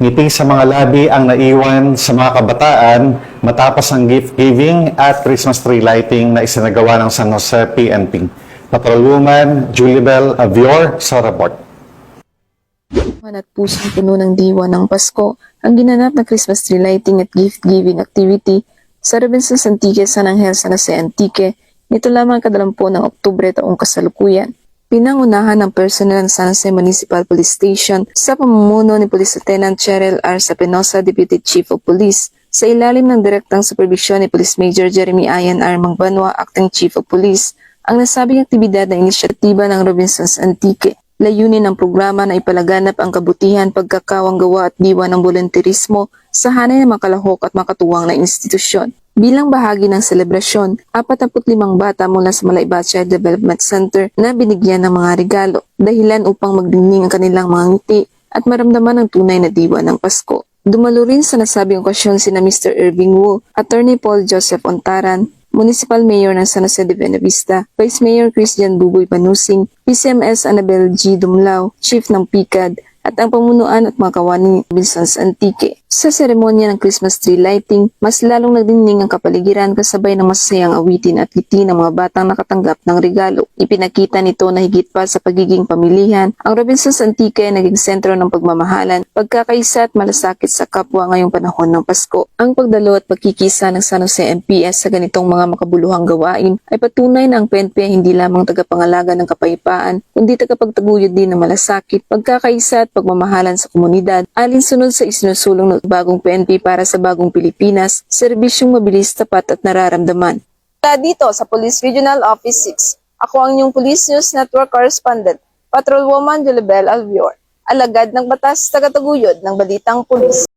Ngiti sa mga labi ang naiwan sa mga kabataan matapos ang gift giving at Christmas tree lighting na isinagawa ng San Jose PNP. Patrolwoman Julibel Avior sa report. At pusong puno ng diwa ng Pasko ang ginanap na Christmas tree lighting at gift-giving activity sa Robinsons Antique San Angel San Jose Antique nito lamang kadalampo ng Oktubre taong kasalukuyan. Pinangunahan ng personel ng San Jose Municipal Police Station sa pamumuno ni Police Lieutenant Cheryl R. Sapenosa, Deputy Chief of Police, sa ilalim ng direktang supervisyon ni Police Major Jeremy Ian R. Mangbanwa, Acting Chief of Police, ang nasabing aktibidad na inisyatiba ng Robinsons Antique. Layunin ng programa na ipalaganap ang kabutihan, pagkakawanggawa at diwa ng volunteerismo sa hanay ng makalahok at makatuwang na institusyon. Bilang bahagi ng selebrasyon, 45 bata mula sa Malayba Child Development Center na binigyan ng mga regalo, dahilan upang magdingning ang kanilang mga ngiti at maramdaman ang tunay na diwa ng Pasko. Dumalo rin sa nasabing okasyon sina Mr. Irving Wu, Attorney Paul Joseph Ontaran, Municipal Mayor ng San Jose de Buenavista, Vice Mayor Christian Buboy Panusing, PCMS Annabel G. Dumlao, Chief ng PICAD, at ang pamunuan at mga kawani ng Robinsons Antique. Sa seremonya ng Christmas tree lighting, mas lalong nagdingning ang kapaligiran kasabay ng masasayang awitin at ngiti ng mga batang nakatanggap ng regalo. Ipinakita nito na higit pa sa pagiging pamilihan, ang Robinsons Antique ay naging sentro ng pagmamahalan, pagkakaisa at malasakit sa kapwa ngayong panahon ng Pasko. Ang pagdalo at pagkikisa ng San Jose MPS sa ganitong mga makabuluhang gawain ay patunay na ang PNP ay hindi lamang tagapangalaga ng kapayapaan, kundi tagapagtaguyod din ng malasakit, pagkakaisa at pagmamahalan sa komunidad, alinsunod sa isinusulong ng bagong PNP para sa bagong Pilipinas, serbisyong mabilis, tapat at nararamdaman. Dito sa Police Regional Office 6, ako ang inyong Police News Network Correspondent, Patrolwoman Julibel Alvior, alagad ng batas, tagataguyod ng balitang pulis.